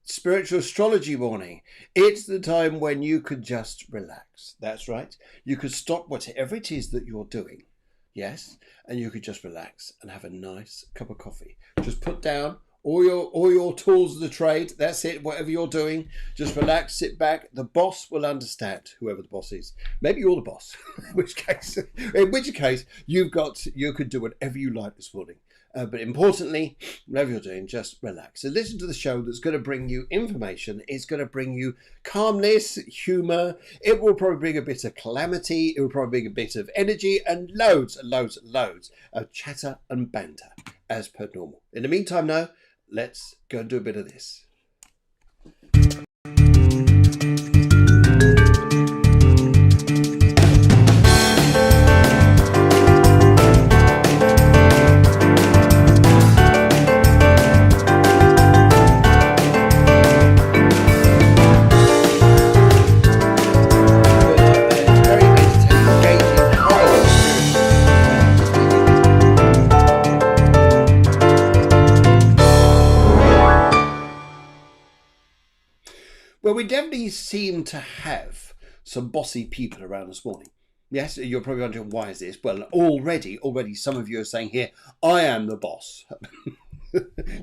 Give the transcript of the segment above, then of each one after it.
Spiritual astrology morning. It's the time when you could just relax. That's right. You could stop whatever it is that you're doing. Yes. And you could just relax and have a nice cup of coffee. Just put down all your tools of the trade. That's it. Whatever you're doing, just relax, sit back. The boss will understand, whoever the boss is. Maybe you're the boss. in which case you could do whatever you like this morning. But importantly, whatever you're doing, just relax. So listen to the show that's going to bring you information. It's going to bring you calmness, humour. It will probably bring a bit of calamity. It will probably bring a bit of energy and loads and loads and loads of chatter and banter as per normal. In the meantime, now, let's go and do a bit of this. Well, we definitely seem to have some bossy people around this morning. Yes, you're probably wondering, why is this? Well, already some of you are saying here, I am the boss.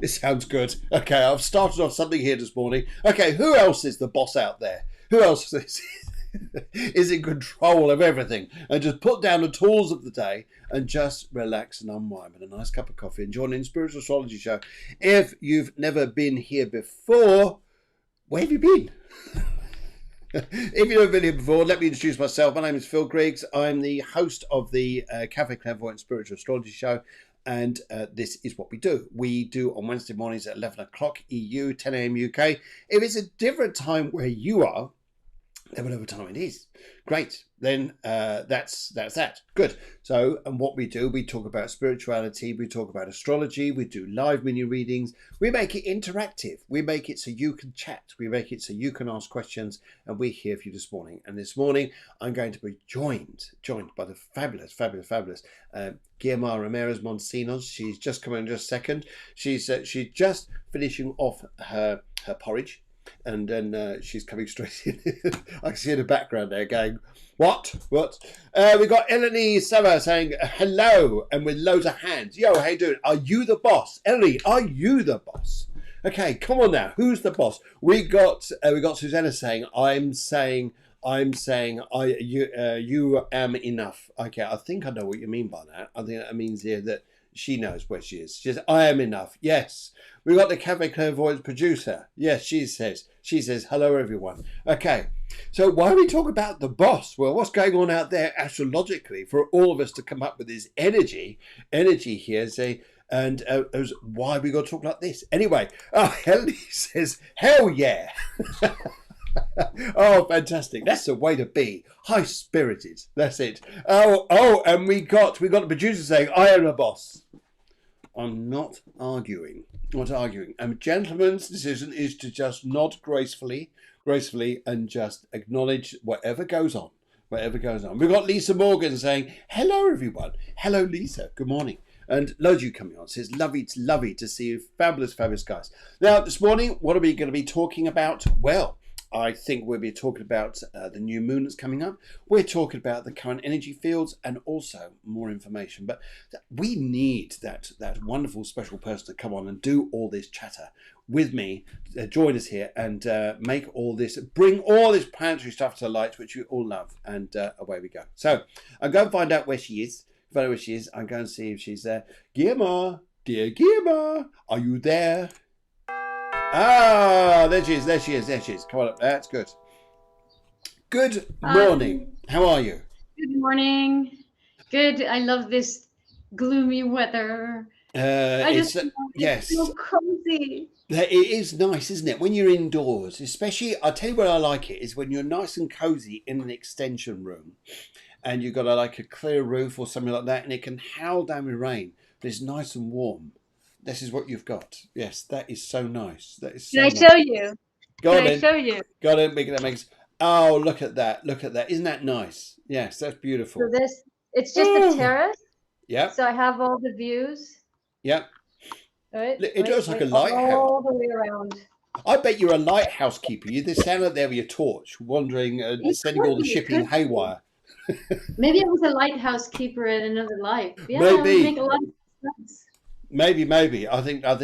This sounds good. Okay, I've started off something here this morning. Okay, who else is the boss out there? Who else is in control of everything? And just put down the tools of the day and just relax and unwind with a nice cup of coffee and join in the Spiritual Astrology Show. If you've never been here before, where have you been? If you've never been here before, let me introduce myself. My name is Phil Griggs. I'm the host of the Cafe Clairvoyance Spiritual Astrology Show, and this is what we do. We do on Wednesday mornings at 11 o'clock EU, 10 a.m. UK. If it's a different time where you are, then whatever time it is, great. Then that's that. Good. So, and what we do, we talk about spirituality, we talk about astrology, we do live mini readings, we make it interactive, we make it so you can chat, we make it so you can ask questions, and we're here for you this morning. And this morning, I'm going to be joined by the fabulous Guiomar Ramirez Montesinos. She's just coming in just a second. She's just finishing off her porridge. And then she's coming straight in. I can see in the background there going, what? We got Eleni Sava saying hello and with loads of hands. Yo, how you doing? Are you the boss? Eleni, are you the boss? Okay, come on now. Who's the boss? We got Susanna saying, you am enough. Okay, I think I know what you mean by that. I think that means here that she knows where she is. She says, I am enough. Yes. We got the Cafe Clairvoyance producer. Yes, she says, hello, everyone. Okay. So why are we talking about the boss? Well, what's going on out there astrologically for all of us to come up with this energy here, say, and why we got to talk like this? Anyway, Helen says, hell yeah. Oh, fantastic. That's the way to be. High-spirited. That's it. Oh, and we got the producer saying, I am a boss. I'm not arguing. A gentleman's decision is to just nod gracefully, and just acknowledge whatever goes on. We've got Lisa Morgan saying, hello, everyone. Hello, Lisa. Good morning. And loads of you coming on. Says, lovely to see you. Fabulous guys. Now, this morning, what are we going to be talking about? Well, I think we'll be talking about the new moon that's coming up. We're talking about the current energy fields and also more information. But we need that wonderful special person to come on and do all this chatter with me, join us here and bring all this planetary stuff to light, which we all love. And away we go. So I'm going to find out where she is. I'm going to see if she's there. Guiomar, dear Guiomar, are you there? Ah, there she is. Come on up. That's good. Good morning. How are you? Good morning. Good. I love this gloomy weather. It's so cozy. It is nice, isn't it? When you're indoors, especially, I'll tell you where I like it, is when you're nice and cozy in an extension room and you've got a clear roof or something like that and it can howl down with rain, but it's nice and warm. This is what you've got. Yes, that is so nice. Can I show you? Can I show you? Got it. That makes. Oh, look at that. Isn't that nice? Yes, that's beautiful. So it's just a terrace. Yeah. So I have all the views. Yeah. Right. It looks like a lighthouse. All the way around. I bet you're a lighthouse keeper. You just stand up there with your torch, wandering, It sending all could the be, it shipping could be. haywire. Maybe I was a lighthouse keeper in another life. Yeah, it would make Maybe. a lot of sense. Maybe. I think that's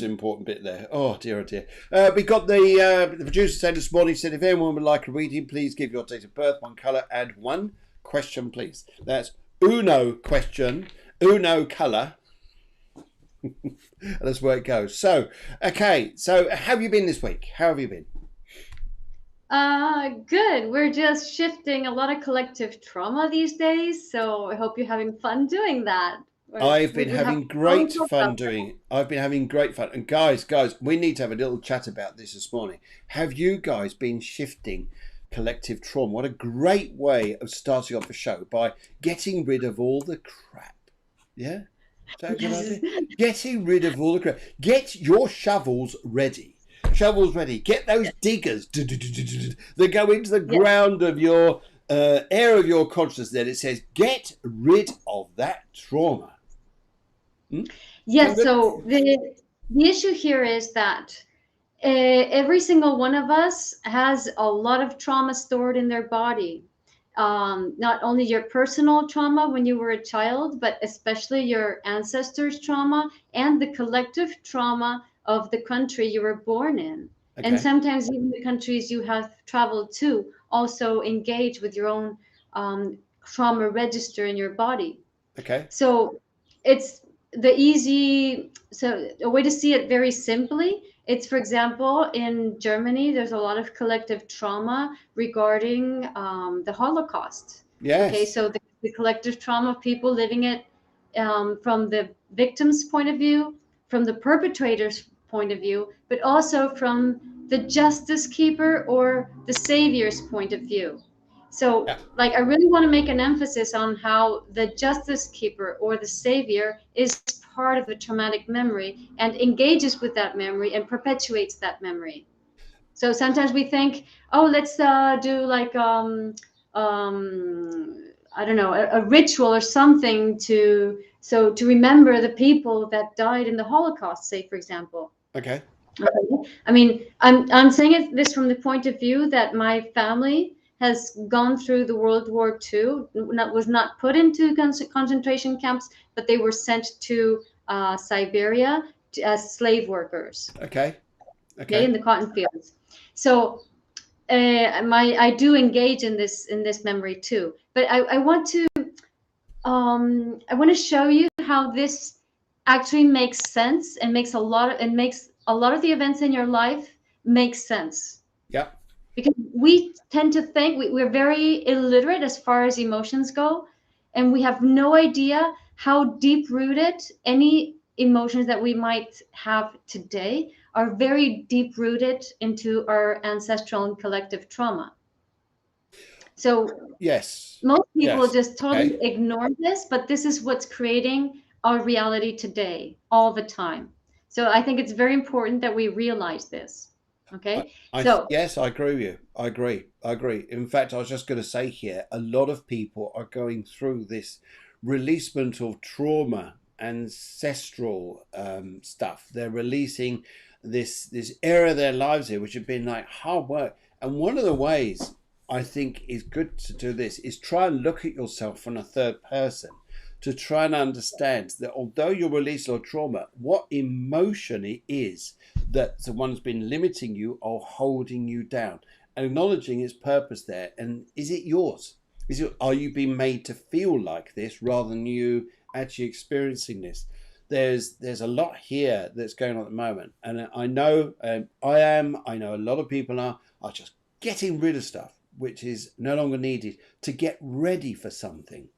an important bit there. Oh dear, oh dear. We got the producer said this morning. Said if anyone would like a reading, please give your date of birth, one color, and one question, please. That's uno question, uno color. That's where it goes. So, okay. So, how have you been this week? How have you been? Good. We're just shifting a lot of collective trauma these days, so I hope you're having fun doing that. I've been We have having fun great talk fun about doing. I've been having great fun. And guys, we need to have a little chat about this morning. Have you guys been shifting collective trauma? What a great way of starting off a show by getting rid of all the crap. Yeah? Is that a good idea? Getting rid of all the crap. Get your shovels ready. Shovels ready. Get those diggers that go into the ground of your air of your consciousness. Then it says, get rid of that trauma. Yes, so the issue here is that every single one of us has a lot of trauma stored in their body. Not only your personal trauma when you were a child, but especially your ancestors' trauma and the collective trauma of the country you were born in. Okay. And sometimes even the countries you have traveled to also engage with your own trauma register in your body. Okay. So it's so a way to see it very simply, it's, for example, in Germany, there's a lot of collective trauma regarding the Holocaust. Yes. Okay, so the collective trauma of people living it from the victim's point of view, from the perpetrator's point of view, but also from the justice keeper or the savior's point of view. So, like, I really want to make an emphasis on how the justice keeper or the savior is part of the traumatic memory and engages with that memory and perpetuates that memory. So sometimes we think, oh, let's do like I don't know, a ritual or something to remember the people that died in the Holocaust, say, for example. Okay. I mean, I'm saying this from the point of view that my family has gone through the World War II, was not put into concentration camps, but they were sent to Siberia as slave workers. Okay. In the cotton fields. So I do engage in this memory too. But I want to show you how this actually makes sense and makes a lot of the events in your life make sense. Yeah. Because we tend to think we're very illiterate as far as emotions go, and we have no idea how deep rooted any emotions that we might have today are very deep rooted into our ancestral and collective trauma. So yes, most people just totally ignore this, but this is what's creating our reality today all the time. So I think it's very important that we realize this. Okay. Yes, I agree with you. I agree. In fact, I was just going to say here, a lot of people are going through this releasement of trauma, ancestral stuff. They're releasing this area of their lives here, which have been like hard work. And one of the ways I think is good to do this is try and look at yourself from a third person, to try and understand that although you're releasing your trauma, what emotion it is that the one's been limiting you or holding you down, and acknowledging its purpose there. And is it yours? Are you being made to feel like this rather than you actually experiencing this? There's a lot here that's going on at the moment, and I know I know a lot of people are just getting rid of stuff which is no longer needed to get ready for something.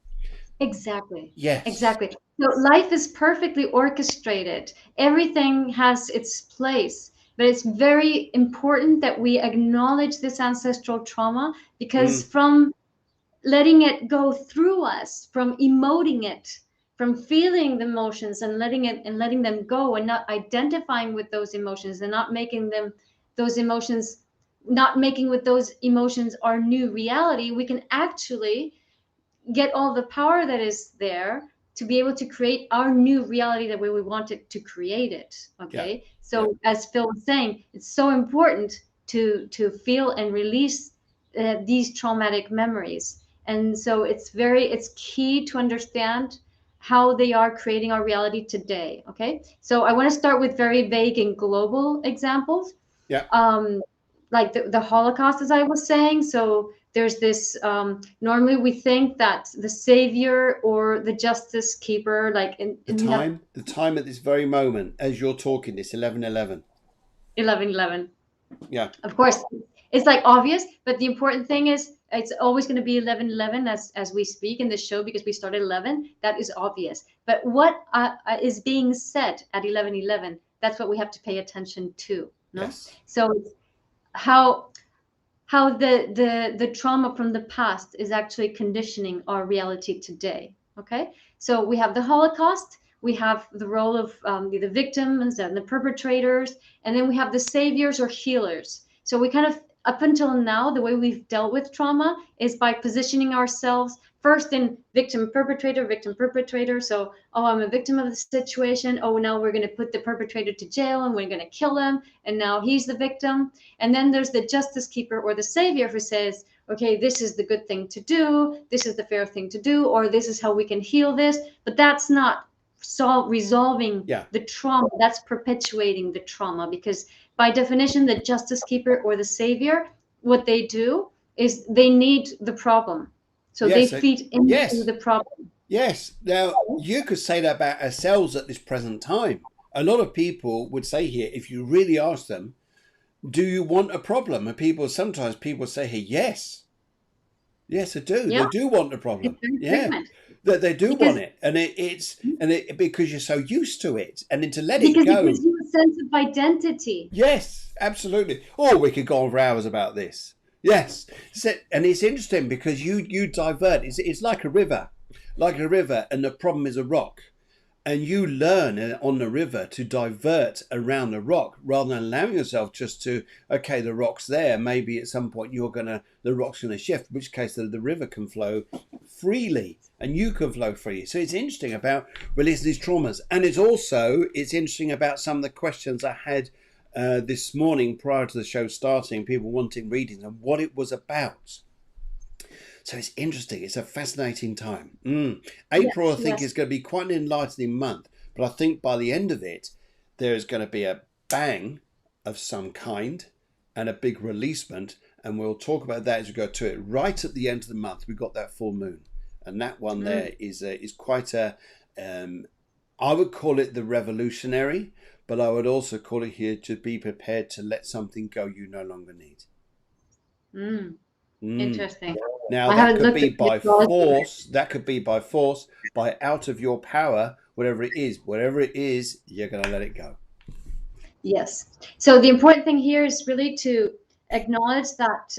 Exactly. Yes. Exactly. So life is perfectly orchestrated. Everything has its place, but it's very important that we acknowledge this ancestral trauma, because from letting it go through us, from emoting it, from feeling the emotions and letting them go, and not identifying with those emotions and not making with those emotions our new reality, we can actually get all the power that is there to be able to create our new reality the way we want it to create it. Okay. So as Phil was saying, it's so important to feel and release these traumatic memories. And so it's key to understand how they are creating our reality today. Okay. So I want to start with very vague and global examples. Yeah. Like the Holocaust, as I was saying. So there's this, normally we think that the savior or the justice keeper, like the time at this very moment, as you're talking, it's 11:11. 11:11. Yeah. Of course, it's like obvious, but the important thing is it's always going to be 11:11 as we speak in the show, because we started 11. That is obvious. But what is being said at 11:11? That's what we have to pay attention to. No? Yes. So how the trauma from the past is actually conditioning our reality today. Okay, so we have the Holocaust, we have the role of the victims and the perpetrators, and then we have the saviors or healers. So we kind of, up until now, the way we've dealt with trauma is by positioning ourselves first in victim perpetrator. So, oh, I'm a victim of the situation. Oh, now we're going to put the perpetrator to jail and we're going to kill him, and now he's the victim. And then there's the justice keeper or the savior who says, okay, this is the good thing to do, this is the fair thing to do, or this is how we can heal this. But that's not resolving the trauma, that's perpetuating the trauma, because by definition, the justice keeper or the savior, what they do is they need the problem. So they feed into the problem. Yes. Now, you could say that about ourselves at this present time. A lot of people would say here, if you really ask them, do you want a problem? And sometimes people say here, yes. Yes, I do. Yeah. They do want a problem. Yeah. They do want it. And it's because you're so used to it. And then to let it go. Because it gives you a sense of identity. Yes, absolutely. Oh, we could go on for hours about this. Yes. And it's interesting because you divert. It's like a river. And the problem is a rock. And you learn on the river to divert around the rock rather than allowing yourself just to, okay, the rock's there. Maybe at some point the rock's going to shift, in which case the river can flow freely and you can flow freely. So it's interesting about releasing these traumas. And it's interesting about some of the questions I had this morning prior to the show starting, people wanting readings and what it was about. So it's interesting. It's a fascinating time. April, I think, is going to be quite an enlightening month. But I think by the end of it, there is going to be a bang of some kind and a big releasement. And we'll talk about that as we go to it. Right at the end of the month, we've got that full moon. And that one there is quite a, I would call it the revolutionary. But I would also call it here to be prepared to let something go you no longer need. Interesting. Now that could be by force. That could be by force, by out of your power, whatever it is. Whatever it is, you're going to let it go. Yes. So the important thing here is really to acknowledge that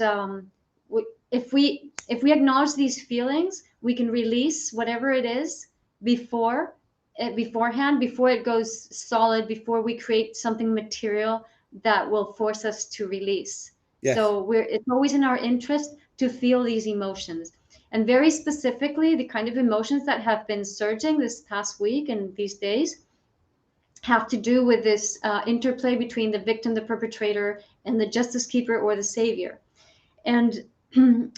if we acknowledge these feelings, we can release whatever it is beforehand, before it goes solid, before we create something material that will force us to release. Yes. So it's always in our interest to feel these emotions. And very specifically, the kind of emotions that have been surging this past week and these days have to do with this interplay between the victim, the perpetrator, and the justice keeper or the savior. And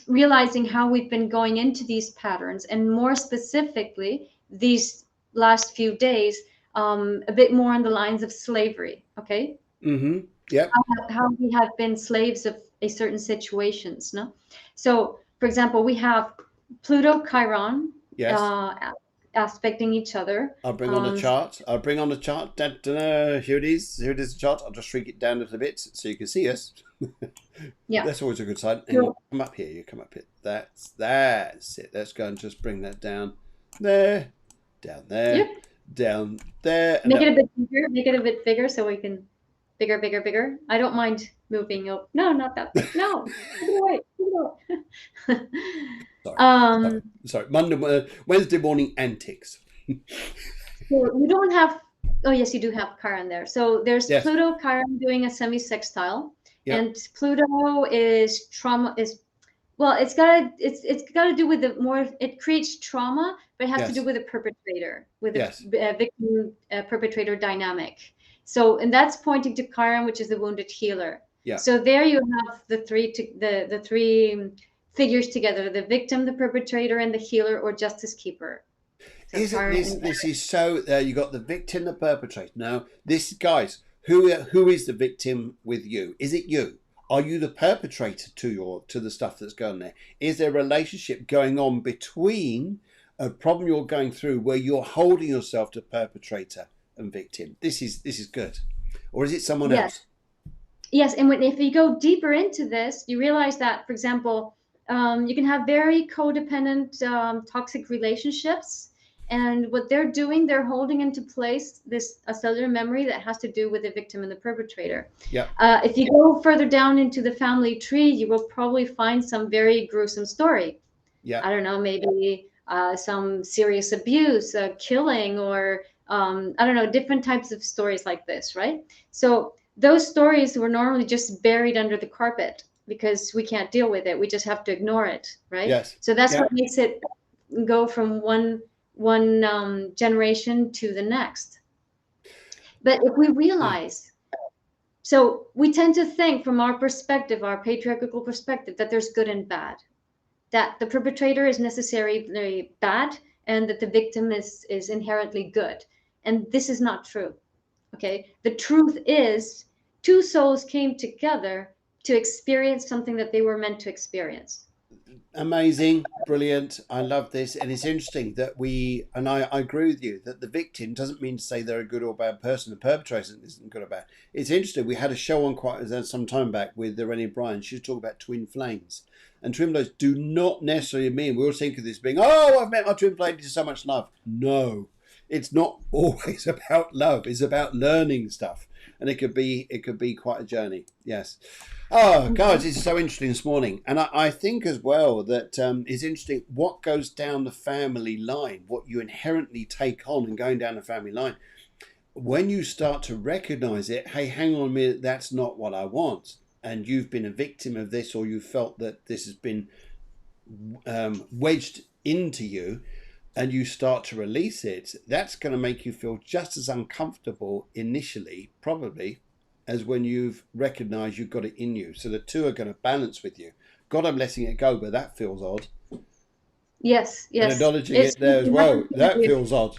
realizing how we've been going into these patterns, and more specifically, these last few days, a bit more on the lines of slavery, okay? Mm-hmm. Yeah. How we have been slaves of a certain situations, no? So, for example, we have Pluto, Chiron, aspecting each other. I'll bring on the chart. Here it is. Here it is, the chart. I'll just shrink it down a little bit so you can see us. Yeah. That's always a good sign. And you come up here. That's it. Let's go and just bring that down there, down there, down there. Make it a bit bigger. Make it a bit bigger so we can bigger. I don't mind moving. Oh, no, not that big. No, take it away. Sorry. Wednesday morning antics. So you don't have. Oh yes, you do have Chiron there. So there's Pluto, Chiron doing a semi-sextile, and Pluto is trauma. Well, it's got to do with the more. It creates trauma, but it has to do Yes. with the perpetrator, with Yes. the victim perpetrator dynamic. So, and that's pointing to Chiron, which is the wounded healer. Yeah. So there you have the three figures together: the victim, the perpetrator, and the healer or justice keeper. So Isn't Chiron this and this is so? You got the victim, the perpetrator. Now, this guys, who is the victim with you? Is it you? Are you the perpetrator to the stuff that's going there? Is there a relationship going on between a problem you're going through where you're holding yourself to perpetrator and victim? This is good, or is it someone yes, else? yes, and if you go deeper into this, you realize that, for example, you can have very codependent, toxic relationships, and what they're doing, they're holding into place this a cellular memory that has to do with the victim and the perpetrator. Yeah. If you go further down into the family tree, you will probably find some very gruesome story. Yeah. I don't know, maybe some serious abuse, killing, or I don't know, different types of stories like this, right? So those stories were normally just buried under the carpet because we can't deal with it. We just have to ignore it, right? Yes. So that's Yeah. what makes it go from one generation to the next. But if we Yeah. realize, so we tend to think from our perspective, our patriarchal perspective, that there's good and bad, that the perpetrator is necessarily bad and that the victim is inherently good. And this is not true. Okay. The truth is two souls came together to experience something that they were meant to experience. Amazing, brilliant. I love this, and it's interesting that I agree with you that the victim doesn't mean to say they're a good or bad person. The perpetrator isn't good or bad. It's interesting. We had a show on quite some time back with Rennie Bryan. She was talking about twin flames, and twin flames do not necessarily mean we all think of this being, oh, I've met my twin flame. This is so much love. No, it's not always about love. It's about learning stuff, and it could be quite a journey. Yes. Oh, guys, this is so interesting this morning. And I think as well that it's interesting what goes down the family line, what you inherently take on and going down the family line. When you start to recognize it, hey, hang on a minute, that's not what I want. And you've been a victim of this, or you felt that this has been wedged into you, and you start to release it, that's going to make you feel just as uncomfortable initially, probably, as when you've recognized you've got it in you. So the two are going to balance with you. God, I'm letting it go, but that feels odd. Yes, And yes. acknowledging it there as well, that feels odd.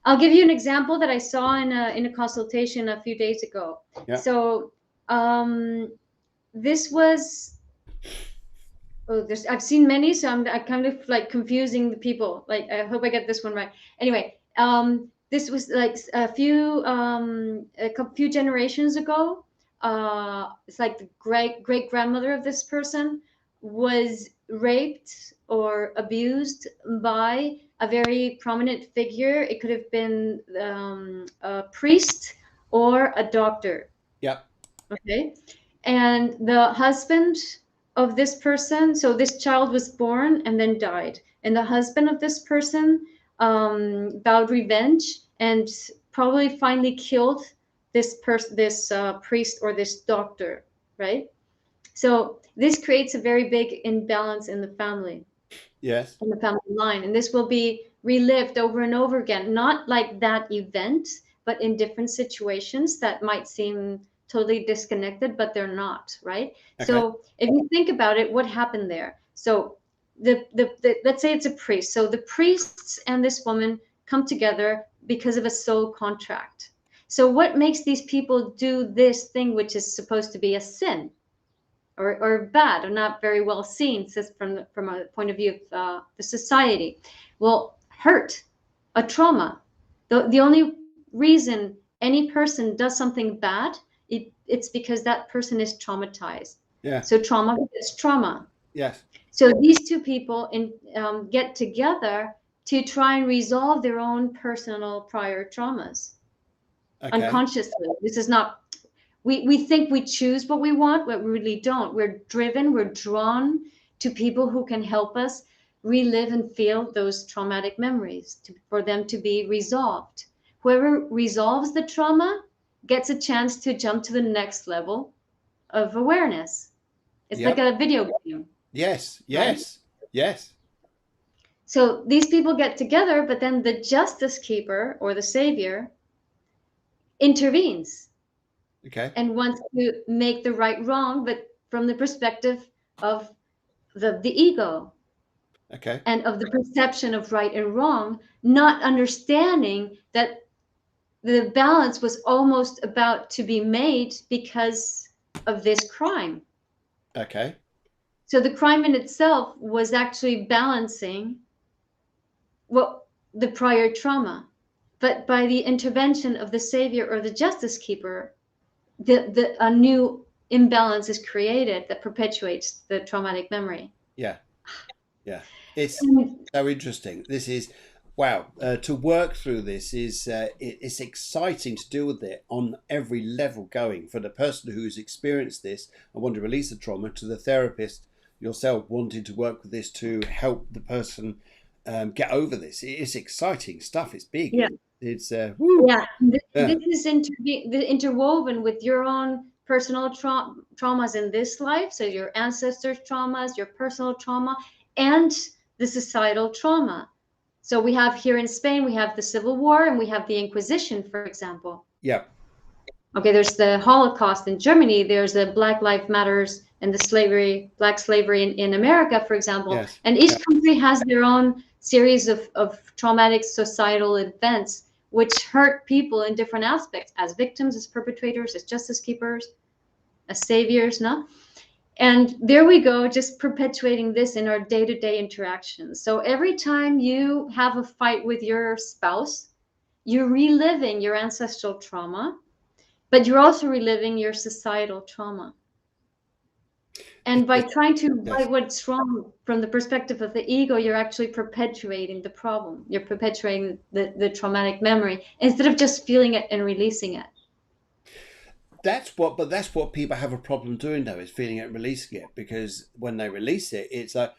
I'll give you an example that I saw in a consultation a few days ago. Yeah. So this was, I've seen many, so I kind of like confusing the people. Like, I hope I get this one right. Anyway, this was like a few generations ago. It's like the great grandmother of this person was raped or abused by a very prominent figure. It could have been a priest or a doctor. Yeah. Okay. And the husband of this person, so this child was born and then died. And the husband of this person vowed revenge and probably finally killed this priest or this doctor, right? So this creates a very big imbalance in the family, Yes. in the family line. And this will be relived over and over again, not like that event, but in different situations that might seem totally disconnected, but they're not, right? Okay. So if you think about it, what happened there? So the let's say it's a priest. So the priests and this woman come together because of a soul contract. So what makes these people do this thing, which is supposed to be a sin? Or bad or not very well seen from a point of view of the society. Well, hurt, a trauma. The only reason any person does something bad, it's because that person is traumatized. Yeah. So trauma is trauma. Yes. So these two people get together to try and resolve their own personal prior traumas Okay. unconsciously. This is not, we think we choose what we want, but we really don't. We're driven, we're drawn to people who can help us relive and feel those traumatic memories for them to be resolved. Whoever resolves the trauma gets a chance to jump to the next level of awareness. It's like Yep. a video game. Yes, right? yes, yes. So these people get together, but then the justice keeper or the savior intervenes Okay, and wants to make the right wrong, but from the perspective of the ego okay, and of the perception of right and wrong, not understanding that the balance was almost about to be made because of this crime. okay, So the crime in itself was actually balancing what the prior trauma. But by the intervention of the savior or the justice keeper, a new imbalance is created that perpetuates the traumatic memory. yeah, yeah. It's And so interesting. This is wow. To work through this is it's exciting to deal with it on every level, going from the person who's experienced this and want to release the trauma to the therapist yourself wanting to work with this to help the person get over this. It's exciting stuff. It's big. yeah, It's woo. yeah, this Yeah, is interwoven with your own personal traumas in this life. So your ancestors' traumas, your personal trauma, and the societal trauma. So we have here in Spain, we have the Civil War and we have the Inquisition, for example. yeah, Okay, there's the Holocaust in Germany, there's the Black Lives Matters and the black slavery in America, for example. yes, And each yeah, country has their own series of traumatic societal events which hurt people in different aspects, as victims, as perpetrators, as justice keepers, as saviors, no? And there we go, just perpetuating this in our day-to-day interactions. So every time you have a fight with your spouse, you're reliving your ancestral trauma, but you're also reliving your societal trauma. And by it's, trying to yes. write what's wrong from the perspective of the ego, you're actually perpetuating the problem. You're perpetuating the traumatic memory instead of just feeling it and releasing it. That's what people have a problem doing though, is feeling it and releasing it, because when they release it, it's like,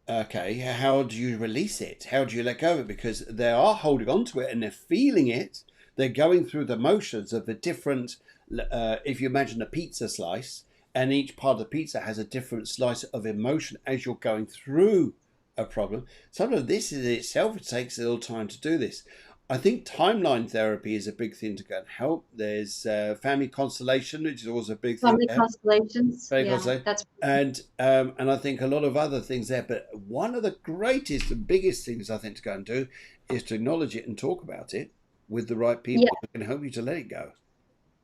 okay, how do you release it? How do you let go of it? Because they are holding on to it and they're feeling it. They're going through the motions of the different. If you imagine a pizza slice, and each part of the pizza has a different slice of emotion as you're going through a problem. Sometimes this in itself, it takes a little time to do this. I think timeline therapy is a big thing to go and help. There's family constellation, which is also a big thing Family to help. constellations, Family yeah, constellation, that's and I think a lot of other things there. But one of the greatest and biggest things I think to go and do is to acknowledge it and talk about it with the right yeah, people who can help you to let it go.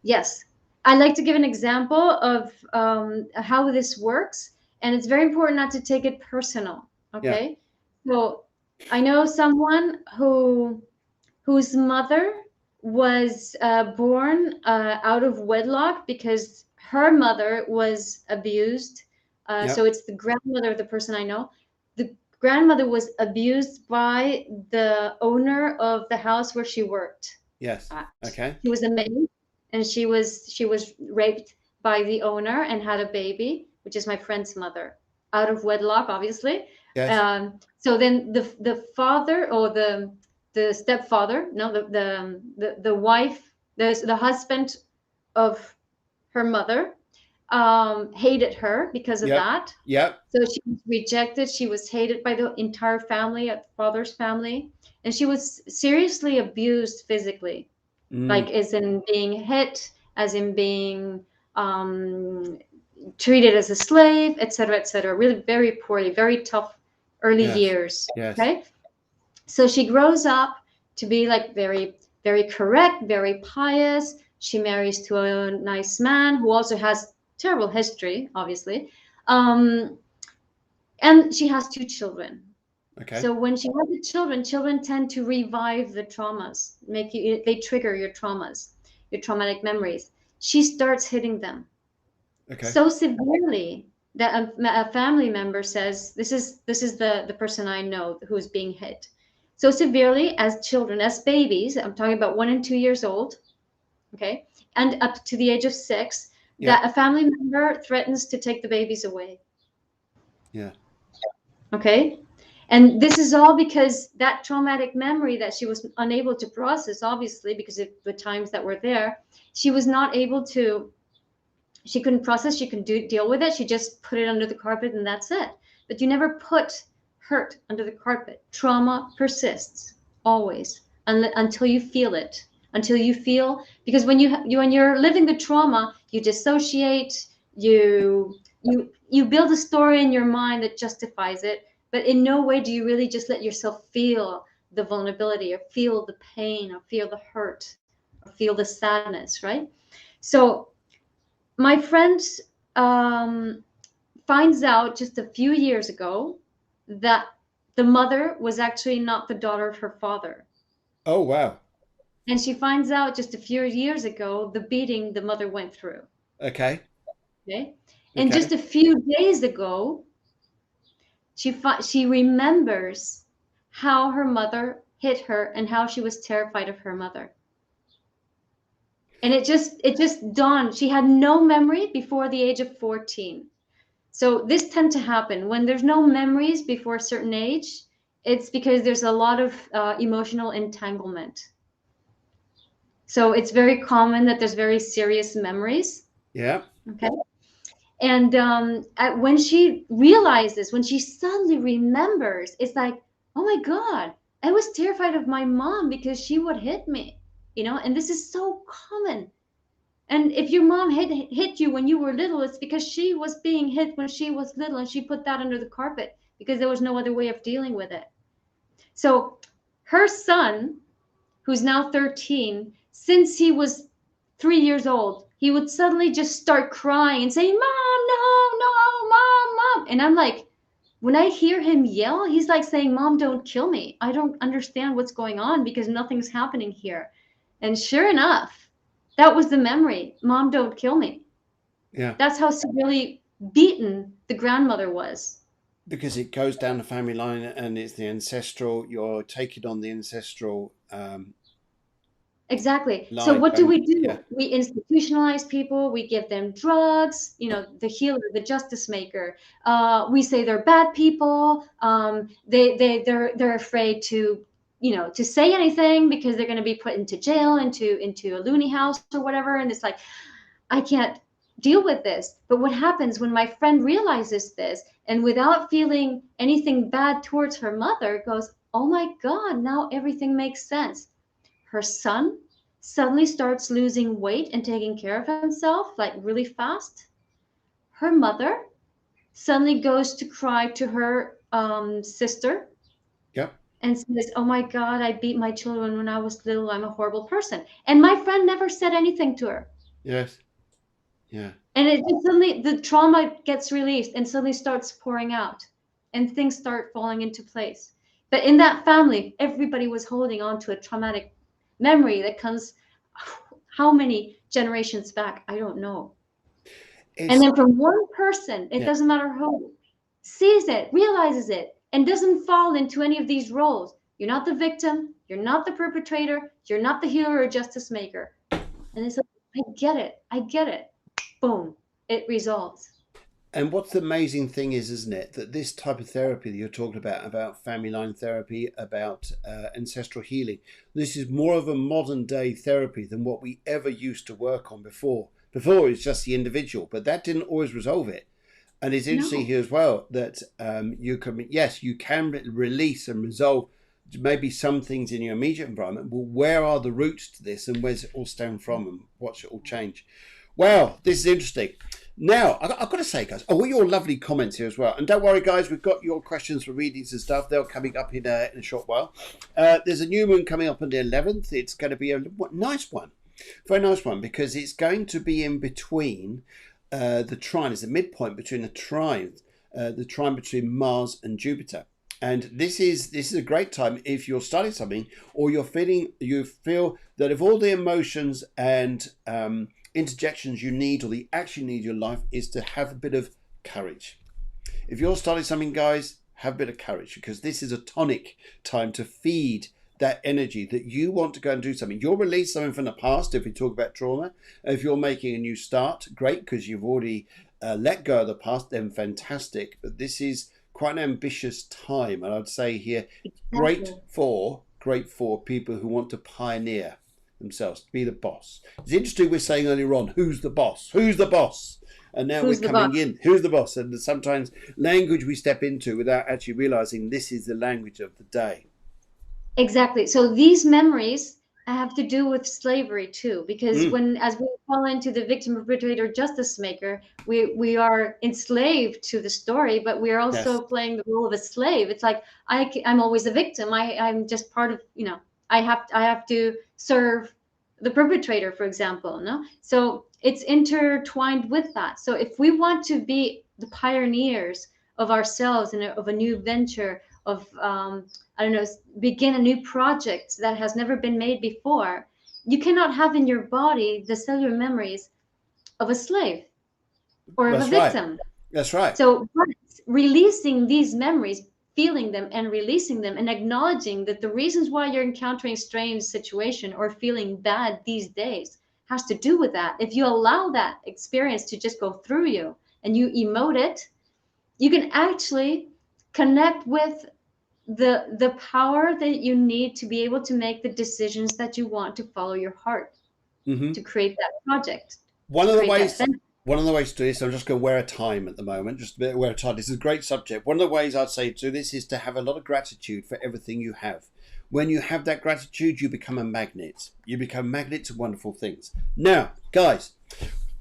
yes. I like to give an example of how this works, and it's very important not to take it personal. Yeah, Okay, so I know someone whose mother was born out of wedlock because her mother was abused. yeah, So it's the grandmother of the person I know. The grandmother was abused by the owner of the house where she worked yes. at. Okay. She was a maid, and she was raped by the owner and had a baby, which is my friend's mother, out of wedlock, obviously. Yes. So then the father or the stepfather, no, the wife, the husband of her mother, hated her because of Yep. that. Yep. So she was rejected. She was hated by the entire family, father's family, and she was seriously abused physically, Mm, like as in being hit, as in being um, treated as a slave, etc., etc. Really very poorly, very tough early yes. years. Yes. Okay, so she grows up to be like very, very correct, very pious. She marries to a nice man who also has terrible history, obviously, um, and she has two children. Okay. So when she has the children, children tend to revive the traumas, they trigger your traumas, your traumatic memories. She starts hitting them Okay. so severely that a family member says, "This is the person I know who's being hit." So severely, as children, as babies, I'm talking about 1 and 2 years old, okay, and up to the age of 6, that Yep. a family member threatens to take the babies away. Yeah. Okay. And this is all because that traumatic memory that she was unable to process, obviously, because of the times that were there, she was not able to She couldn't process, she couldn't deal with it. She just put it under the carpet and that's it. But you never put hurt under the carpet. Trauma persists always until you feel it. Until you feel, because when when you're living the trauma, you dissociate, you build a story in your mind that justifies it, but in no way do you really just let yourself feel the vulnerability or feel the pain or feel the hurt or feel the sadness, right? So my friend finds out just a few years ago that the mother was actually not the daughter of her father. Oh, wow. And she finds out just a few years ago the beating the mother went through. Okay. Okay. And Okay. just a few days ago, she remembers how her mother hit her and how she was terrified of her mother. And it just dawned. She had no memory before the age of 14. So this tends to happen when there's no memories before a certain age. It's because there's a lot of emotional entanglement. So it's very common that there's very serious memories. Yeah. Okay. And when she realizes, when she suddenly remembers, it's like, oh my God, I was terrified of my mom because she would hit me, and this is so common. And if your mom hit you when you were little, it's because she was being hit when she was little and she put that under the carpet because there was no other way of dealing with it. So her son, who's now 13, since he was 3 years old, he would suddenly just start crying and saying, Mom, no, Mom, Mom. And I'm like, when I hear him yell, he's like saying, Mom, don't kill me. I don't understand what's going on because nothing's happening here. And sure enough, that was the memory. Mom, don't kill me. Yeah. That's how severely beaten the grandmother was. Because it goes down the family line and it's the ancestral, you're taking on the ancestral Exactly. So line. what do? Yeah. We institutionalize people. We give them drugs. The healer, the justice maker. We say they're bad people. They're afraid to say anything because they're going to be put into jail, into a loony house or whatever. And it's like, I can't deal with this. But what happens when my friend realizes this and without feeling anything bad towards her mother goes, oh my God, now everything makes sense. Her son suddenly starts losing weight and taking care of himself like really fast. Her mother suddenly goes to cry to her sister. Yep. And says, oh my God, I beat my children when I was little. I'm a horrible person. And my friend never said anything to her. Yes. Yeah. And it just suddenly, the trauma gets released and suddenly starts pouring out and things start falling into place. But in that family, everybody was holding on to a traumatic memory that comes how many generations back? I don't know. And then from one person, it doesn't matter who, sees it, realizes it, and doesn't fall into any of these roles. You're not the victim. You're not the perpetrator. You're not the healer or justice maker. And it's like, I get it. I get it. Boom, it resolves. And what's the amazing thing is, isn't it, that this type of therapy that you're talking about family line therapy, about ancestral healing, this is more of a modern day therapy than what we ever used to work on before. Before it's just the individual, but that didn't always resolve it. And it's interesting here as well that you can release and resolve maybe some things in your immediate environment. Well, where are the roots to this, and where's it all stem from, and what should all change? Wow, this is interesting. Now, I've got to say, guys, all your lovely comments here as well. And don't worry, guys, we've got your questions for readings and stuff. They're coming up in a short while. There's a new moon coming up on the 11th. It's going to be a nice one. Very nice one, because it's going to be in between the trine. It's a midpoint between the trine between Mars and Jupiter. And this is a great time if you're starting something or you feel that if all the emotions and interjections you need or the action you need in your life is to have a bit of courage. If you're starting something, guys, have a bit of courage, because this is a tonic time to feed that energy that you want to go and do something. You'll release something from the past if we talk about trauma. If you're making a new start, great, because you've already let go of the past, then fantastic. But this is quite an ambitious time, and I'd say here, great for people who want to pioneer. themselves, to be the boss. It's interesting we're saying earlier on, who's the boss? Who's the boss? And now Who's we're the coming boss? in, who's the boss? And sometimes language we step into without actually realizing this is the language of the day. Exactly. So these memories have to do with slavery too, because as we fall into the victim, perpetrator, justice maker, we are enslaved to the story, but we are also Yes. playing the role of a slave. It's like I'm always a victim. I'm just part of, I have to serve the perpetrator, for example. No, so it's intertwined with that. So if we want to be the pioneers of ourselves and of a new venture, of I don't know, begin a new project that has never been made before, you cannot have in your body the cellular memories of a slave or of a That's right. victim. That's right. So but releasing these memories, feeling them and releasing them, and acknowledging that the reasons why you're encountering strange situation or feeling bad these days has to do with that. If you allow that experience to just go through you and you emote it, you can actually connect with the power that you need to be able to make the decisions that you want to follow your heart, to create that project, One to of the create that ways, venture. one of the ways to do this, I'm just going to wear a time at the moment, just a bit wear a time. This is a great subject. One of the ways I'd say to this is to have a lot of gratitude for everything you have. When you have that gratitude, you become a magnet. You become magnet to wonderful things. Now, guys,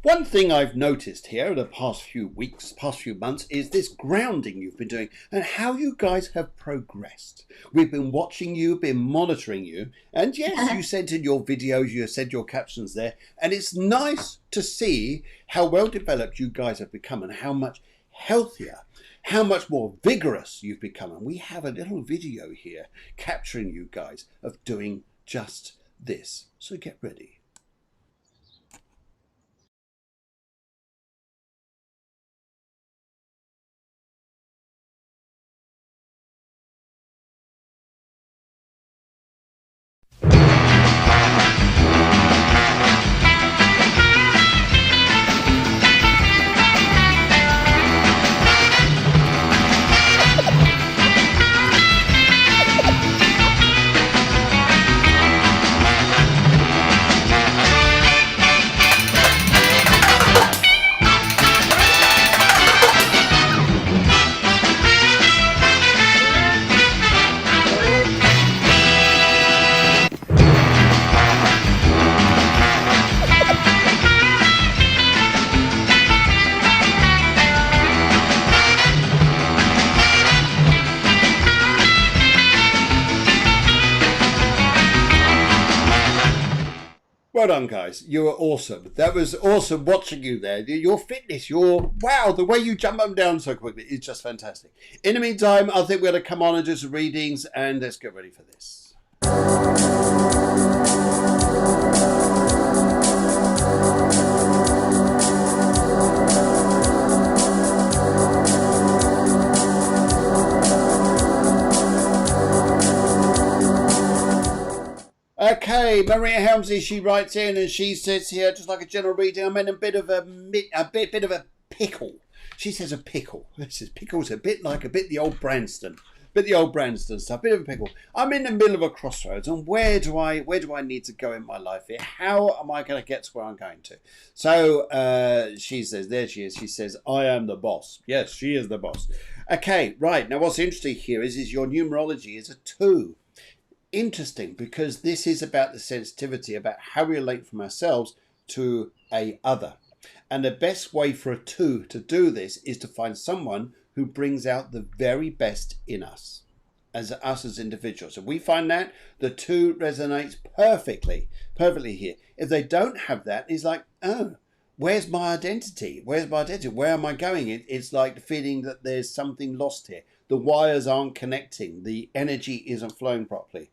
one thing I've noticed here in the past few weeks, past few months, is this grounding you've been doing and how you guys have progressed. We've been watching you, been monitoring you, and yes, you sent in your videos, you said your captions there, and it's nice to see how well developed you guys have become and how much healthier, how much more vigorous you've become. And we have a little video here capturing you guys of doing just this. So get ready. Well done, guys. You were awesome. That was awesome watching you there. Your fitness, wow, the way you jump up and down so quickly is just fantastic. In the meantime, I think we're going to come on and do some readings, and let's get ready for this. Okay, Maria Helmsley, she writes in and she says here, just like a general reading, I'm in a bit of a pickle. She says a pickle. This is pickles a bit the old Branston. The old Branston stuff, bit of a pickle. I'm in the middle of a crossroads, and where do I need to go in my life here? How am I going to get to where I'm going to? So she says, there she is. She says, I am the boss. Yes, she is the boss. Okay, right. Now what's interesting here is your numerology is a 2. Interesting, because this is about the sensitivity, about how we relate from ourselves to a other. And the best way for a 2 to do this is to find someone who brings out the very best in us as individuals. And we find that the 2 resonates perfectly here. If they don't have that, it's like, oh, where's my identity? Where am I going? It's like the feeling that there's something lost here. The wires aren't connecting. The energy isn't flowing properly.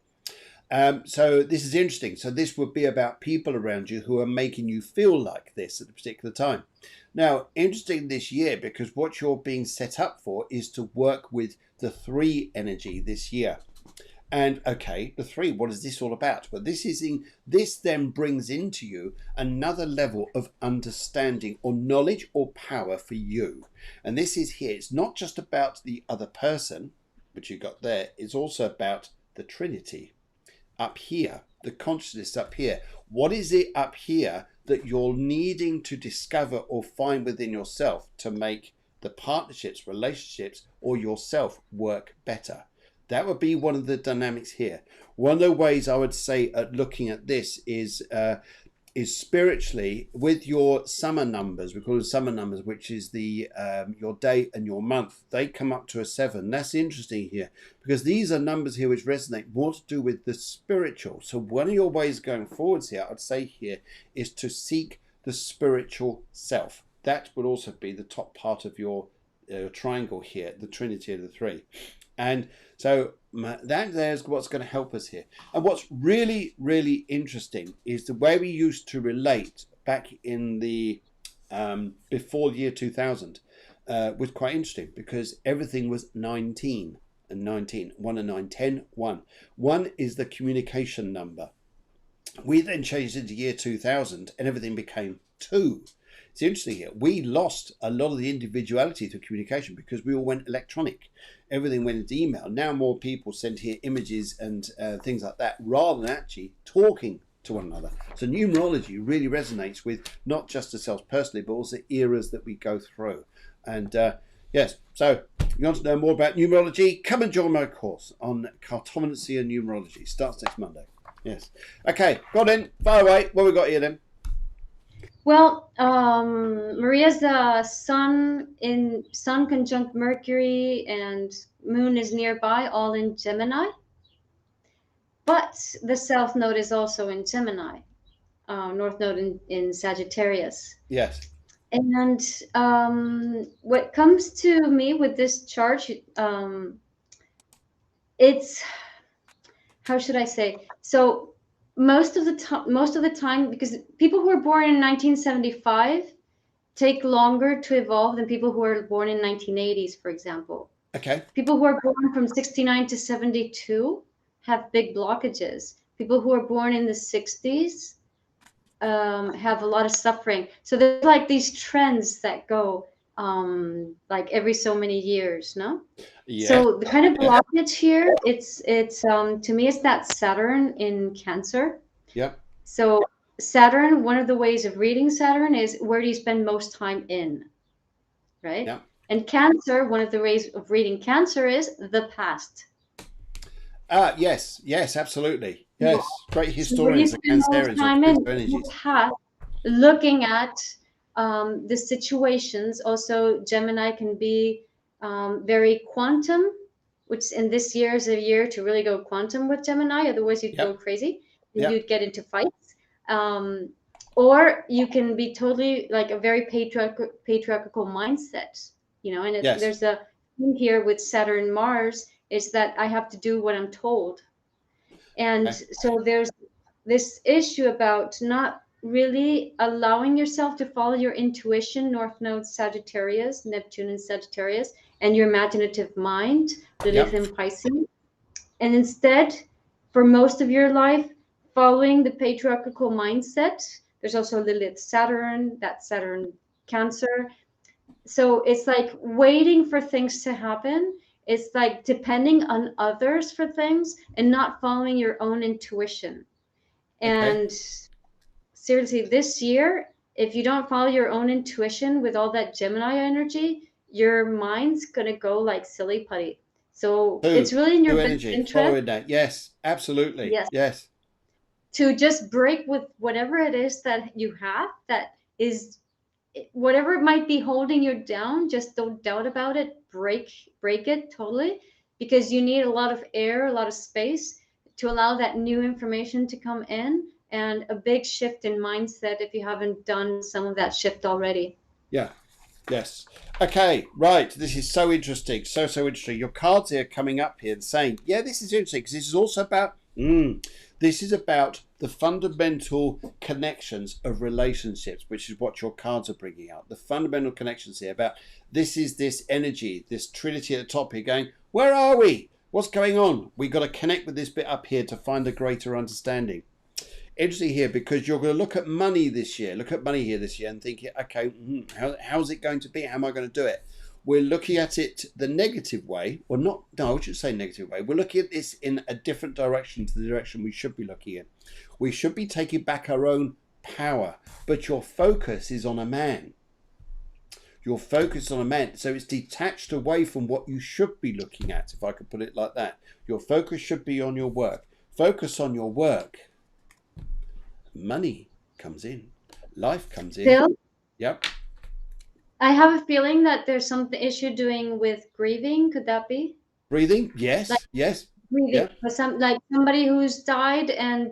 So this is interesting. So this would be about people around you who are making you feel like this at a particular time. Now, interesting this year, because what you're being set up for is to work with the 3 energy this year. And okay, the 3, what is this all about? Well, this then brings into you another level of understanding or knowledge or power for you. And this is here. It's not just about the other person, which you got there. It's also about the Trinity. up here, the consciousness up here. What is it up here that you're needing to discover or find within yourself to make the partnerships, relationships, or yourself work better? That would be one of the dynamics here. One of the ways I would say at looking at this is spiritually with your summer numbers. We call them summer numbers, which is the your day and your month. They come up to a 7. That's interesting here because these are numbers here which resonate more to do with the spiritual. So one of your ways going forwards here, I'd say here, is to seek the spiritual self. That would also be the top part of your triangle here, the trinity of the 3. And so there's what's going to help us here. And what's really, really interesting is the way we used to relate back in the before the year 2000 was quite interesting because everything was 19 and 19, 1 and 9, 10, 1. 1 is the communication number. We then changed into year 2000 and everything became 2. It's interesting here. We lost a lot of the individuality through communication because we all went electronic. Everything went into email. Now more people send here images and things like that rather than actually talking to one another. So numerology really resonates with not just ourselves personally, but also eras that we go through. And yes, so if you want to know more about numerology, come and join my course on cartomancy and numerology. Starts next Monday. Yes. Okay, go on then. Fire away. What we got here then? Well, Maria's sun conjunct Mercury and moon is nearby, all in Gemini. But the south node is also in Gemini, north node in Sagittarius. Yes. And what comes to me with this chart, it's, how should I say? So most of the time, because people who are born in 1975 take longer to evolve than people who are born in 1980s, for example. Okay. People who are born from 69 to 72 have big blockages. People who are born in the 60s have a lot of suffering. So there's like these trends that go like every so many years, no? Yeah. So the kind of blockage here, it's to me, it's that Saturn in Cancer. Yep. So Saturn, one of the ways of reading Saturn is where do you spend most time in, right? Yep. And Cancer, one of the ways of reading Cancer is the past. Yes, absolutely. Yes, great historians So and Cancerians. Time in the past, looking at the situations. Also, Gemini can be very quantum, which in this year is a year to really go quantum with Gemini. Otherwise, you'd go crazy. You'd get into fights. Or you can be totally like a very patriarchal mindset, you know. And there's a thing here with Saturn Mars is that I have to do what I'm told. And so there's this issue about not really allowing yourself to follow your intuition, North Node Sagittarius, Neptune and Sagittarius, and your imaginative mind, Lilith and Pisces. And instead, for most of your life, following the patriarchal mindset. There's also Lilith Saturn, that Saturn Cancer. So it's like waiting for things to happen. It's like depending on others for things and not following your own intuition. And seriously, this year, if you don't follow your own intuition with all that Gemini energy, your mind's gonna go like silly putty. So it's really in your best interest. Following that, yes, absolutely, yes. To just break with whatever it is that you have, that is, whatever it might be holding you down, just don't doubt about it. Break it totally, because you need a lot of air, a lot of space to allow that new information to come in, and a big shift in mindset if you haven't done some of that shift already. Yeah. Yes. Okay, right. This is so interesting. So interesting. Your cards here coming up here and saying, yeah, this is interesting because this is also about, this is about the fundamental connections of relationships, which is what your cards are bringing out. The fundamental connections here about this is this energy, this trinity at the top here going, where are we? What's going on? We've got to connect with this bit up here to find a greater understanding. Interesting here because you're going to look at money this year, look at money here this year and think, okay, how's it going to be? How am I going to do it? we're looking at it the negative way, or not, no, I should say negative way. We're looking at this in a different direction to the direction we should be looking in. We should be taking back our own power, but your focus is on a man. Your focus on a man, so it's detached away from what you should be looking at, if I could put it like that. Your focus should be on your work. Focus on your work. Money comes in. Life comes in. Phil, Yep. I have a feeling that there's some issue doing with grieving. Could that be? Breathing. Yes. Like Yes. grieving Yeah. for somebody who's died, and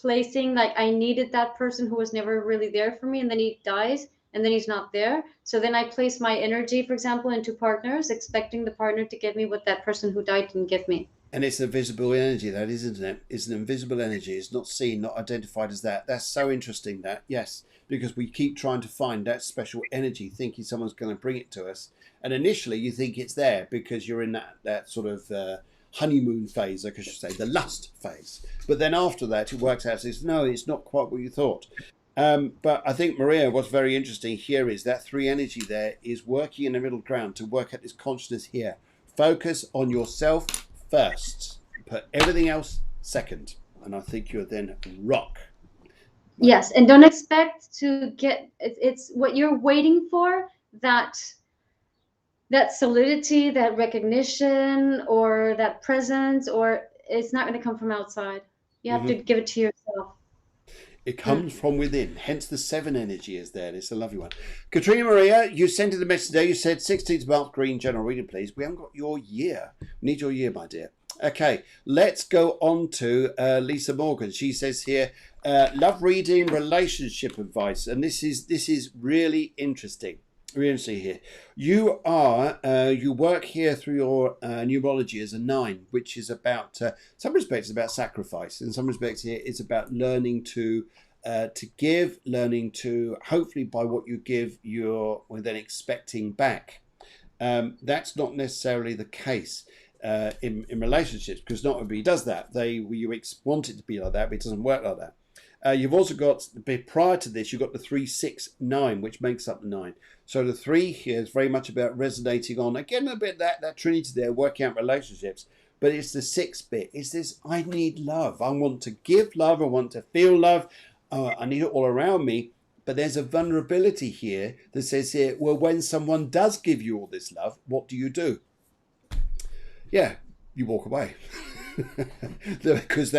placing, like, I needed that person who was never really there for me, and then he dies, and then he's not there. So then I place my energy, for example, into partners, expecting the partner to give me what that person who died didn't give me. And it's a visible energy, that is, isn't it? It's an invisible energy. It's not seen, not identified as that. That's so interesting, that, yes, because we keep trying to find that special energy, thinking someone's going to bring it to us. And initially you think it's there because you're in that sort of honeymoon phase, I should say, the lust phase. But then after that, it works out as, no, it's not quite what you thought. But I think, Maria, what's very interesting here is that 3 energy there is working in the middle ground to work at this consciousness here. Focus on yourself first. Put everything else second. And I think you'll then rock. Yes, and don't expect to get it's what you're waiting for, that solidity, that recognition, or that presence, or it's not going to come from outside. You have to give it to yourself. It comes from within. Hence the 7 energy is there. It's a lovely one. Katrina Maria, you sent in the message there. You said 16th month green general reading, please. We haven't got your year. We need your year, my dear. Okay, let's go on to Lisa Morgan. She says here, love reading, relationship advice. And this is really interesting. Really interesting here. You work here through your numerology as a 9, which is about, some respects, about sacrifice. In some respects here, it's about learning to give, learning to, hopefully by what you give, you're then expecting back. That's not necessarily the case in relationships, because not everybody does that. You want it to be like that, but it doesn't work like that. You've also got, prior to this, you've got the 3, 6, 9, which makes up the 9. So the 3 here is very much about resonating on, again, a bit that trinity there, working out relationships. But it's the 6 bit. It's this, I need love. I want to give love. I want to feel love. I need it all around me. But there's a vulnerability here that says here, well, when someone does give you all this love, what do you do? Yeah, you walk away. Because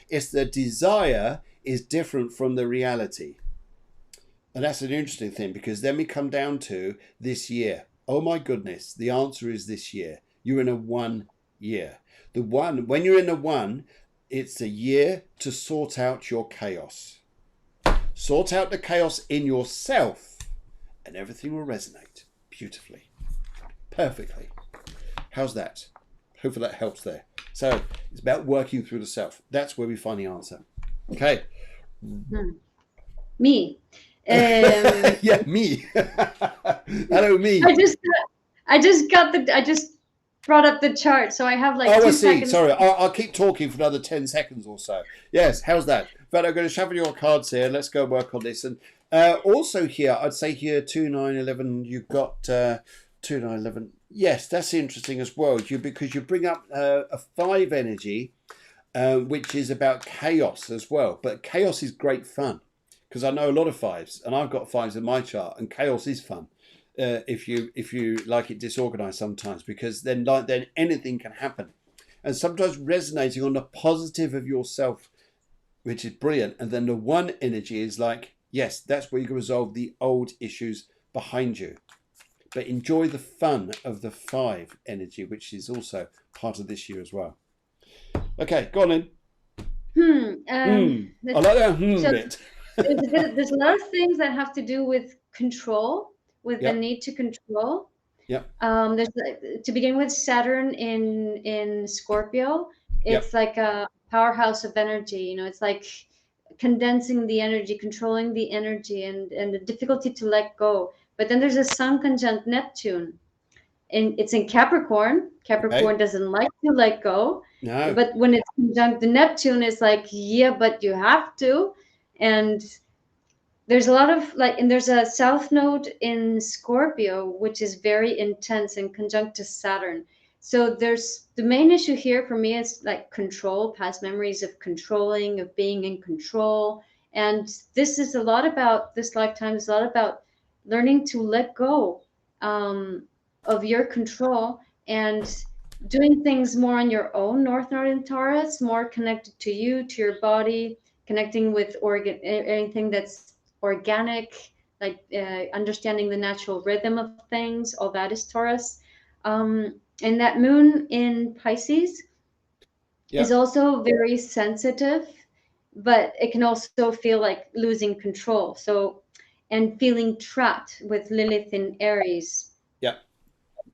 it's the desire is different from the reality. And that's an interesting thing, because then we come down to this year. Oh my goodness, the answer is this year. You're in a 1 year. When you're in a 1, it's a year to sort out your chaos. Sort out the chaos in yourself, and everything will resonate beautifully, perfectly. How's that? Hopefully that helps there. So it's about working through the self. That's where we find the answer. Okay. Me. Yeah, me. Hello, me. I just brought up the chart, so I have like 2 seconds. Sorry, I'll keep talking for another 10 seconds or so. Yes, how's that? But I'm going to shuffle your cards here. Let's go work on this. And also here, I'd say here 2, 9, 11. You've got 2, 9, 11. Yes, that's interesting as well. Because you bring up a 5 energy, which is about chaos as well. But chaos is great fun, because I know a lot of 5s, and I've got 5s in my chart, and chaos is fun. If you like it disorganized sometimes, because then anything can happen, and sometimes resonating on the positive of yourself, which is brilliant. And then the 1 energy is like, yes, that's where you can resolve the old issues behind you. But enjoy the fun of the 5 energy, which is also part of this year as well. Okay, go on in. I like that bit. There's a lot of things that have to do with control, with the need to control. Yep. There's, to begin with, Saturn in Scorpio. It's like a powerhouse of energy. It's like condensing the energy, controlling the energy, and the difficulty to let go. But then there's a Sun conjunct Neptune, and it's in Capricorn. Capricorn doesn't like to let go. No. But when it's conjunct the Neptune, it's like, yeah, but you have to. And there's a lot of like, and there's a south node in Scorpio, which is very intense and conjunct to Saturn. So there's the main issue here for me is like control, past memories of controlling, of being in control. And this is a lot about this lifetime is a lot about learning to let go of your control and doing things more on your own. North Node in Taurus, more connected to you, to your body, connecting with anything that's organic, like understanding the natural rhythm of things. All that is Taurus. And that moon in Pisces is Yep. also very sensitive, but it can also feel like losing control. So, and feeling trapped with Lilith in Aries. Yep. Okay.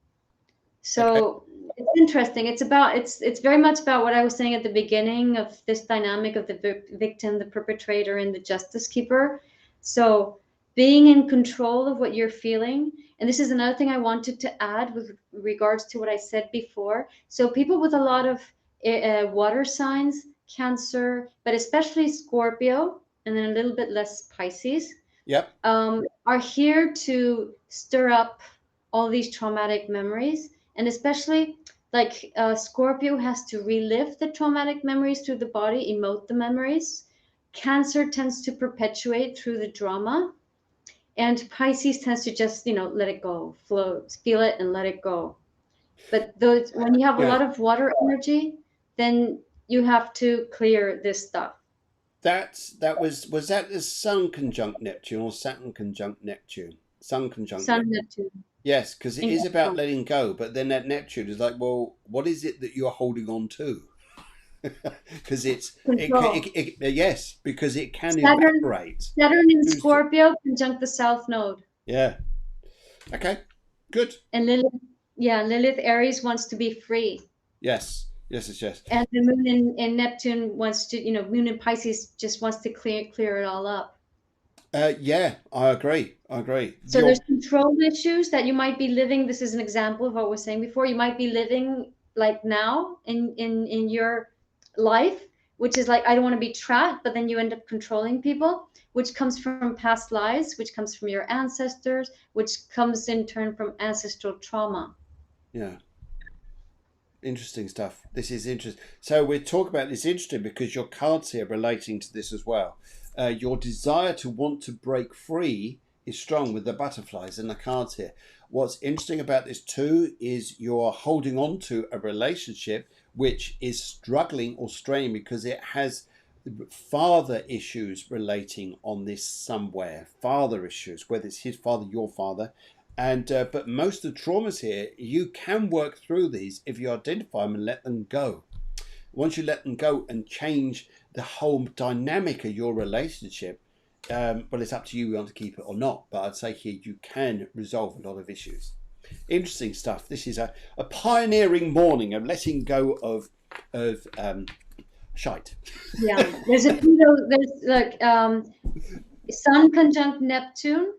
So it's interesting. It's very much about what I was saying at the beginning of this dynamic of the victim, the perpetrator, and the justice keeper. So being in control of what you're feeling. And this is another thing I wanted to add with regards to what I said before. So people with a lot of water signs, Cancer, but especially Scorpio, and then a little bit less Pisces, Yep. are here to stir up all these traumatic memories. And especially like Scorpio has to relive the traumatic memories through the body, emote the memories. Cancer tends to perpetuate through the drama. And Pisces tends to just, let it go, flow, feel it and let it go. But those, when you have a Yeah. lot of water energy, then you have to clear this stuff. That was that the Sun conjunct Neptune or Saturn conjunct Neptune? Sun conjunct Sun, Neptune. Neptune, Yes, because it in is about Capricorn. letting go, but then that Neptune is like, well, what is it that you're holding on to? Because Control. yes, because it can Saturn, evaporate. Saturn in Who's to- Scorpio conjunct the South Node. Yeah. Okay. Good. And Lilith, yeah, Lilith Aries wants to be free. Yes. Yes. Yes. Yes. And the moon in Neptune wants to, moon in Pisces just wants to clear it all up. Yeah. I agree. I agree. So there's control issues that you might be living. This is an example of what I was saying before. You might be living like now in your life, which is like, I don't want to be trapped, but then you end up controlling people, which comes from past lives, which comes from your ancestors, which comes in turn from ancestral trauma. Yeah. Interesting stuff. This is interesting. So we talk about this interesting because your cards here relating to this as well. Your desire to want to break free is strong with the butterflies and the cards here. What's interesting about this too is you're holding on to a relationship which is struggling or straining because it has father issues relating on this somewhere. Father issues, whether it's his father, your father. And but most of the traumas here, you can work through these if you identify them and let them go. Once you let them go and change the whole dynamic of your relationship, well, it's up to you if you want to keep it or not. But I'd say here you can resolve a lot of issues. Interesting stuff. This is a pioneering morning of letting go of shite. Yeah, there's a Pluto. There's like Sun conjunct Neptune,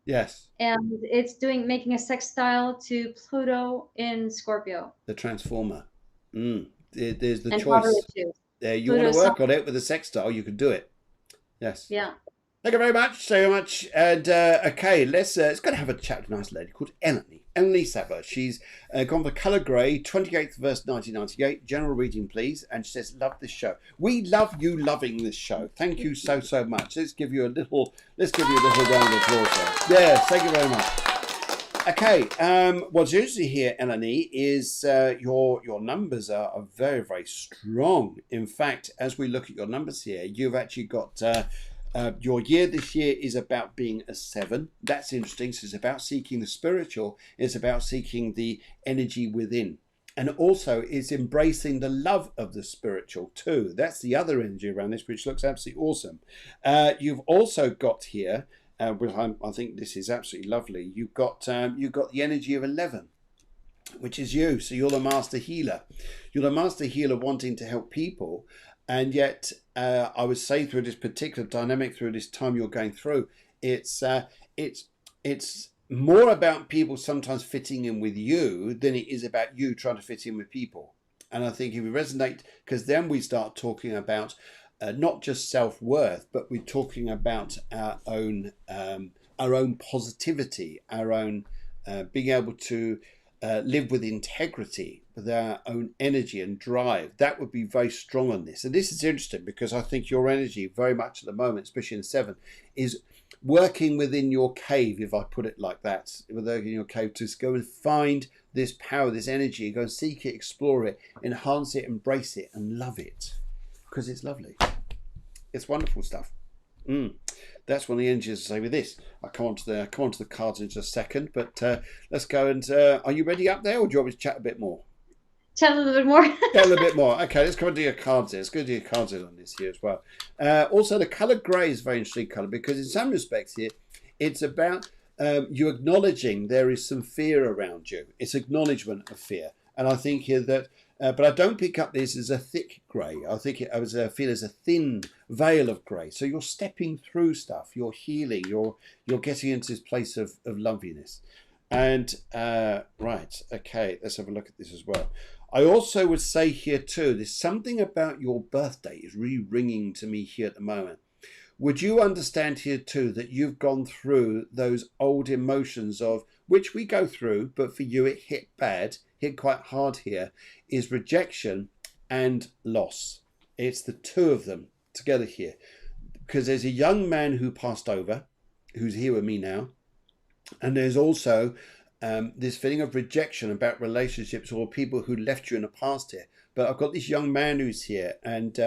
Yes, and it's making a sextile to Pluto in Scorpio. the transformer. There's the And power choice. issues. You want Pluto, to work on it with a sextile, you can do it. Yes. yeah. Thank you very much, so much. And okay, let's going to have a chat with a nice lady called Emily Saber. She's gone for Colour Grey, 28th verse 1998. General reading, please. And she says, love this show. We love you loving this show. Thank you so much. Let's give you a little round of applause there. Yes, thank you very much. Okay, what's interesting here, Eleni, is your numbers are very, very strong. In fact, as we look at your numbers here, you've actually got your year this year is about being a 7. That's interesting. So it's about seeking the spiritual. It's about seeking the energy within. And also it's embracing the love of the spiritual too. That's the other energy around this, which looks absolutely awesome. You've also got here, I think this is absolutely lovely. You've got the energy of 11, which is you. So you're the master healer. You're the master healer wanting to help people. And yet, I would say through this particular dynamic, through this time you're going through, it's more about people sometimes fitting in with you than it is about you trying to fit in with people. And I think if we resonate, because then we start talking about not just self-worth, but we're talking about our own positivity, our own being able to live with integrity, with our own energy and drive. That would be very strong on this. And this is interesting because I think your energy very much at the moment, especially in the 7, is working within your cave, if I put it like that, within your cave, to go and find this power, this energy, go and seek it, explore it, enhance it, embrace it, and love it, because it's lovely. It's wonderful stuff. That's one of the energies to say with this. I'll come on to the cards in just a second, but let's go and are you ready up there, or do you want me to chat a bit more? Chat a little bit more. Chat a little bit more. Okay, let's come and do your cards here. Let's go do your cards in on this here as well. Also, the colour grey is a very interesting colour because in some respects here, it's about you acknowledging there is some fear around you. It's acknowledgement of fear. And I think here that, but I don't pick up this as a thick grey. I think I feel as a thin veil of grey. So you're stepping through stuff. You're healing. You're getting into this place of loveliness. And right, okay, let's have a look at this as well. I also would say here too, there's something about your birthday is really ringing to me here at the moment. Would you understand here too that you've gone through those old emotions of which we go through, but for you it hit quite hard here, is rejection and loss. It's the two of them together here. Because there's a young man who passed over, who's here with me now, and there's also this feeling of rejection about relationships or people who left you in the past here. But I've got this young man who's here, and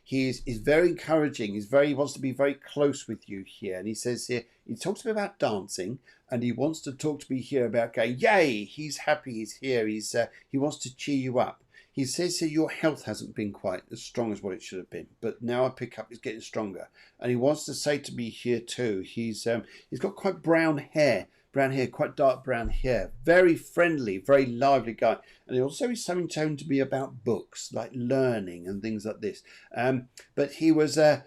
he's very encouraging. He wants to be very close with you here. And he says here, he talks to me about dancing, and he wants to talk to me here about going, yay, he's happy, he's here. He wants to cheer you up. He says here, your health hasn't been quite as strong as what it should have been, but now I pick up it's getting stronger. And he wants to say to me here too, he's got quite brown hair, quite dark brown hair, very friendly, very lively guy. And he also is something told to me about books, like learning and things like this. But he was the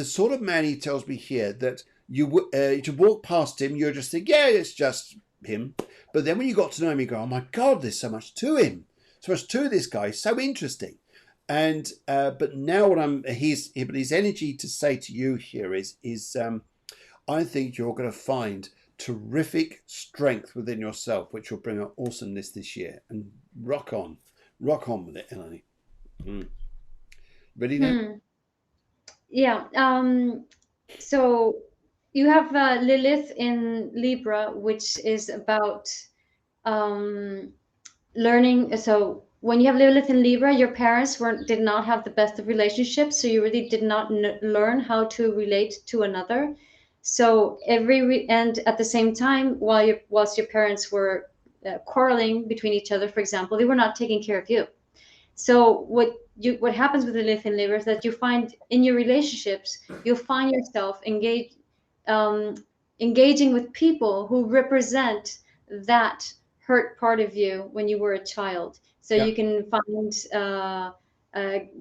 sort of man, he tells me here, that you walk past him, you're just think, yeah, it's just him. But then when you got to know him, you go, oh my God, there's so much to him, so much to this guy, so interesting. And but now what his energy to say to you here is I think you're going to find terrific strength within yourself, which will bring out awesomeness this year. And rock on with it, Eleni. Ready now? Yeah. So you have Lilith in Libra, which is about learning. So when you have Lilith in Libra, your parents did not have the best of relationships, so you really did not learn how to relate to another. So and at the same time, whilst your parents were quarreling between each other, for example, they were not taking care of you. So what happens with the Lilith in Libra is that you find in your relationships, you'll find yourself engaging with people who represent that hurt part of you when you were a child. So you can find,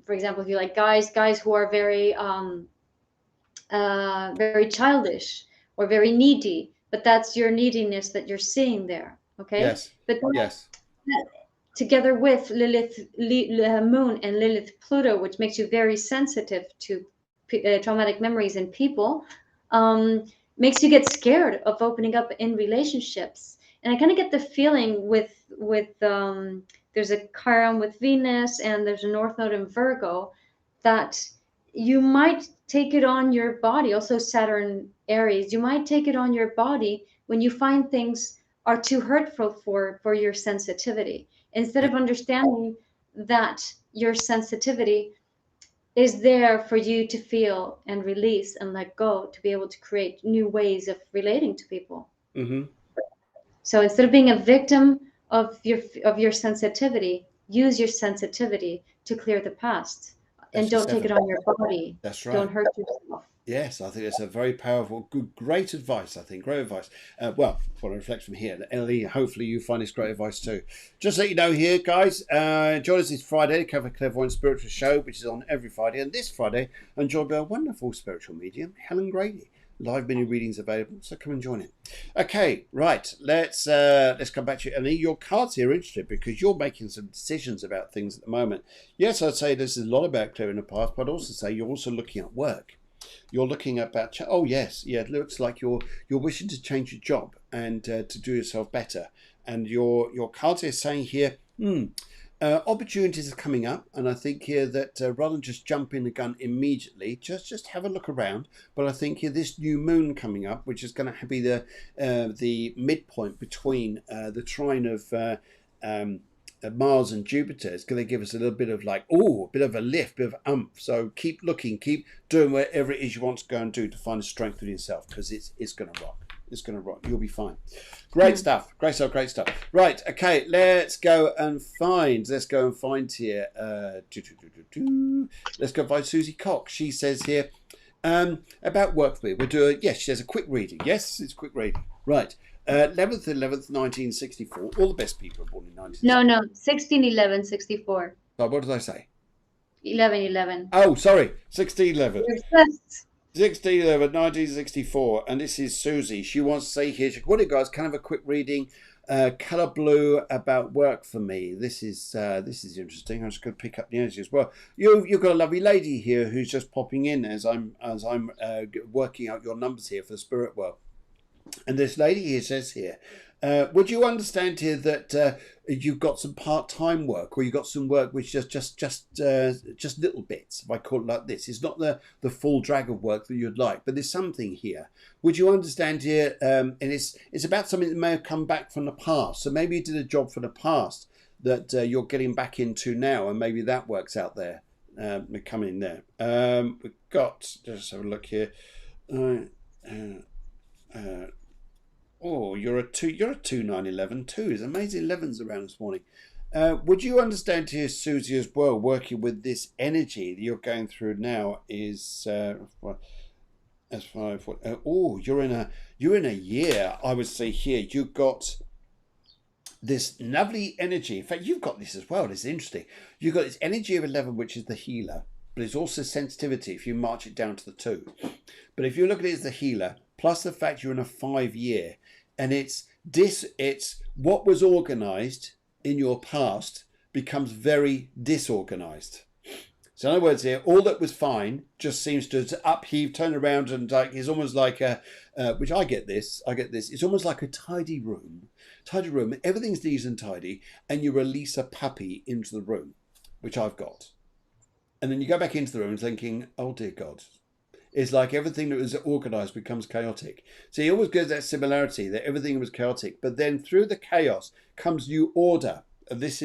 for example, if you like guys who are very very childish or very needy, but that's your neediness that you're seeing there. Okay. Yes. But together with Lilith Moon and Lilith Pluto, which makes you very sensitive to traumatic memories in people, makes you get scared of opening up in relationships. And I kind of get the feeling with there's a Chiron with Venus and there's a North Node in Virgo, that you might take it on your body. Also Saturn Aries, you might take it on your body when you find things are too hurtful for your sensitivity. Instead of understanding that your sensitivity is there for you to feel and release and let go, to be able to create new ways of relating to people. Mm-hmm. So instead of being a victim of your sensitivity, use your sensitivity to clear the past. And don't take it on your body. That's right. Don't hurt yourself. Yes, I think it's a very powerful, great advice. I think great advice. Well, what I reflect from here, Ellie, hopefully you find this great advice too. Just to let you know here, guys, join us this Friday to cover Clairvoyance Spiritual Show, which is on every Friday. And this Friday, I'm joined by a wonderful spiritual medium, Helen Grady. Live mini readings available, so come and join in. Okay, right. Let's come back to you. And your cards here are interesting because you're making some decisions about things at the moment. Yes, I'd say this is a lot about clearing the path, but I'd also say you're also looking at work. You're looking at oh yes, yeah. It looks like you're wishing to change your job and to do yourself better. And your cards are saying here, opportunities are coming up, and I think here that rather than just jump in the gun immediately, just have a look around. But I think here this new moon coming up, which is going to be the midpoint between the trine of Mars and Jupiter, is going to give us a little bit of like, a bit of a lift, bit of umph. So keep looking, keep doing whatever it is you want to go and do to find the strength within yourself, because it's going to rock. It's going to rock. You'll be fine. Great stuff. Great stuff. Great stuff. Right. Okay. Let's go and find here. Let's go find Susie Cox. She says here about work for me. We'll do yes. She says a quick reading. Yes, it's a quick reading. Right. 11th, 1964. All the best people are born in 1964. No, 16/11, 64. So what did I say? 11/11. Oh, sorry. 16/11. You're obsessed. 16/11, 1964, and this is Susie. She wants to say here, what do you guys, kind of a quick reading, colour blue about work for me. This is interesting. I'm just going to pick up the energy as well. You've got a lovely lady here who's just popping in as I'm working out your numbers here for the spirit world. And this lady here says here, would you understand here that you've got some part-time work, or you've got some work which is just little bits, if I call it like this. It's not the full drag of work that you'd like, but there's something here. Would you understand here, and it's about something that may have come back from the past. So maybe you did a job from the past that you're getting back into now, and maybe that works out there. Come in there. We've got, just have a look here. You're a 2/9/11. 2 is amazing 11s around this morning. Would you understand here, Susie, as well, working with this energy that you're going through now is as far as you're in a year, I would say here, you've got this lovely energy. In fact, you've got this as well. It's interesting. You've got this energy of 11, which is the healer, but it's also sensitivity if you march it down to the 2. But if you look at it as the healer, plus the fact you're in a 5-year, and it's what was organized in your past becomes very disorganized. So in other words here, all that was fine just seems to upheave, turn around, and it's almost like which I get this, it's almost like a tidy room, everything's neat and tidy, and you release a puppy into the room, which I've got. And then you go back into the room thinking, oh dear God. It's like everything that was organised becomes chaotic. So he always gives that similarity that everything was chaotic, but then through the chaos comes new order. This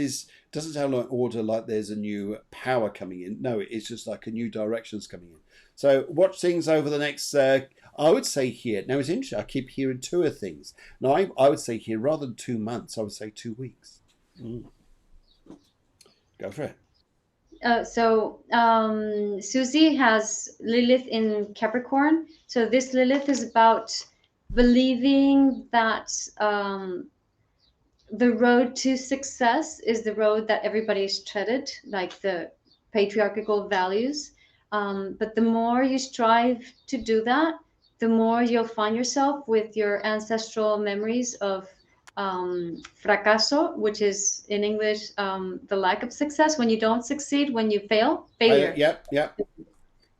doesn't sound like order like there's a new power coming in. No, it's just like a new directions coming in. So watch things over the next, I would say here, now it's interesting, I keep hearing 2 of things. Now I would say here, rather than 2 months, I would say 2 weeks. Go for it. Susie has Lilith in Capricorn. So this Lilith is about believing that the road to success is the road that everybody's treaded, like the patriarchal values. But the more you strive to do that, the more you'll find yourself with your ancestral memories of fracaso, which is in English the lack of success, when you don't succeed, when you failure. Yep.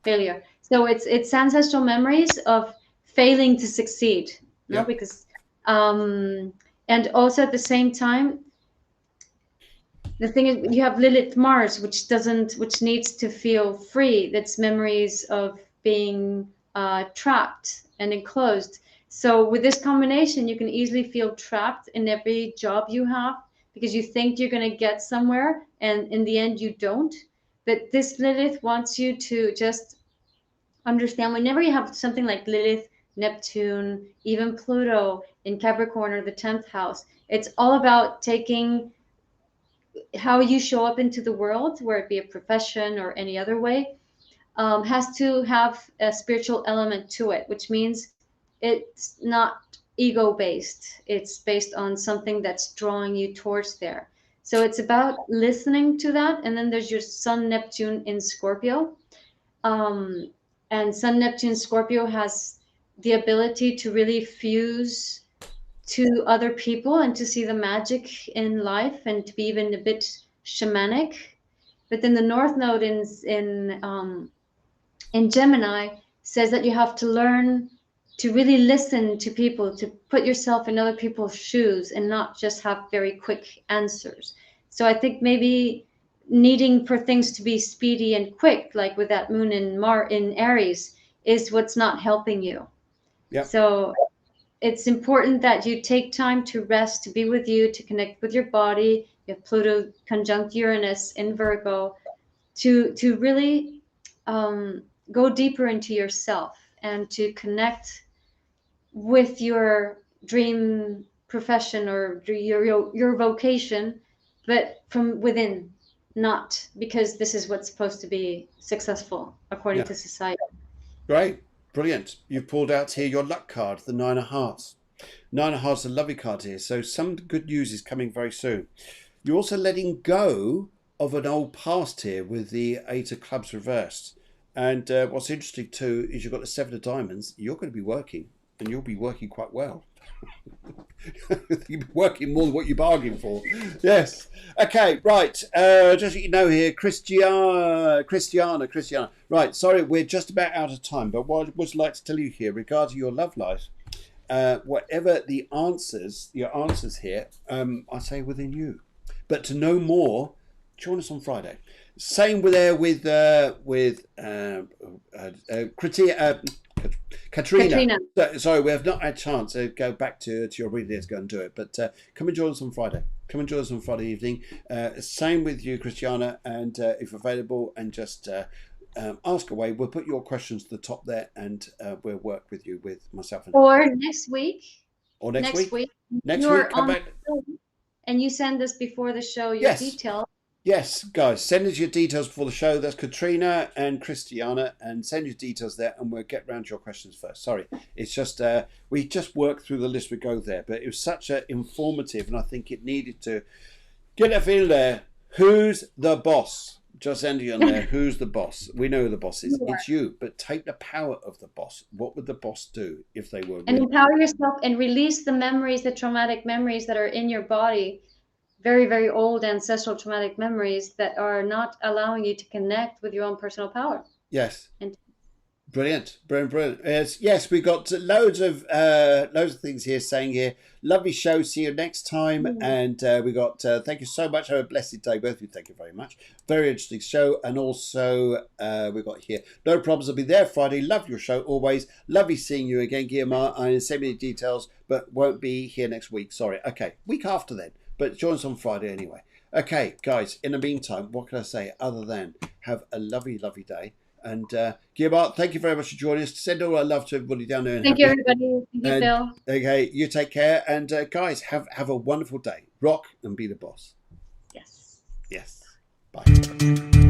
Failure. So it's ancestral memories of failing to succeed. No, because and also at the same time, the thing is, you have Lilith Mars, which needs to feel free. That's memories of being trapped and enclosed. So with this combination, you can easily feel trapped in every job you have because you think you're going to get somewhere, and in the end you don't. But this Lilith wants you to just understand, whenever you have something like Lilith, Neptune, even Pluto in Capricorn or the 10th house, it's all about taking how you show up into the world, where it be a profession or any other way, has to have a spiritual element to it, which means it's not ego-based. It's based on something that's drawing you towards there. So it's about listening to that. And then there's your Sun Neptune in Scorpio. And Sun Neptune Scorpio has the ability to really fuse to other people and to see the magic in life and to be even a bit shamanic. But then the North Node in Gemini says that you have to learn to really listen to people, to put yourself in other people's shoes and not just have very quick answers. So I think maybe needing for things to be speedy and quick, like with that moon in Aries, is what's not helping you. Yeah. So it's important that you take time to rest, to be with you, to connect with your body. You have Pluto conjunct Uranus in Virgo, to really go deeper into yourself and to connect with your dream profession or your vocation, but from within, not because this is what's supposed to be successful according Yeah. to society. Great. Brilliant. You've pulled out here your luck card, the Nine of Hearts. Nine of Hearts is a lovely card here. So some good news is coming very soon. You're also letting go of an old past here with the Eight of Clubs reversed. And what's interesting too is you've got the Seven of Diamonds. You're going to be working, and you'll be working quite well. You'll be working more than what you bargained for. Yes. Okay, right. Just so you know here, Christiana. Right, sorry, we're just about out of time, but what I would like to tell you here regarding your love life, whatever the answers, your answers here, I say within you. But to know more, join us on Friday. Same with Katrina. Sorry, we have not had a chance to go back to your reading to go and do it, but come and join us on Friday. Come and join us on Friday evening. Same with you, Christiana, and if available, and just ask away. We'll put your questions to the top there, and we'll work with you, with myself. Or next week. Or next week. Next you're week, come back. And you send us before the show your details. Yes, guys, send us your details before the show. That's Katrina and Christiana, and send your details there, and we'll get round to your questions first. Sorry, it's just we just worked through the list. We go there, but it was such a informative, and I think it needed to get a feel there. Who's the boss? Just ending on there. Who's the boss? We know who the boss is. Yeah. It's you, but take the power of the boss. What would the boss do if they were? And empower yourself and release the memories, the traumatic memories that are in your body. Very, very old ancestral traumatic memories that are not allowing you to connect with your own personal power. Yes. Brilliant. Yes, we got loads of things here saying here. Lovely show. See you next time. Mm-hmm. And we got thank you so much. Have a blessed day, both of you. Thank you very much. Very interesting show. And also we got here. No problems. I'll be there Friday. Love your show always. Lovely seeing you again, Guiomar. I send me the details, but won't be here next week. Sorry. Okay, week after then. But join us on Friday anyway. Okay, guys, in the meantime, what can I say other than have a lovely, lovely day. And Guiomar, thank you very much for joining us. Send all our love to everybody down there. Thank you, everybody. Thank you, Phil. Okay, you take care. And guys, have a wonderful day. Rock and be the boss. Yes. Yes. Bye.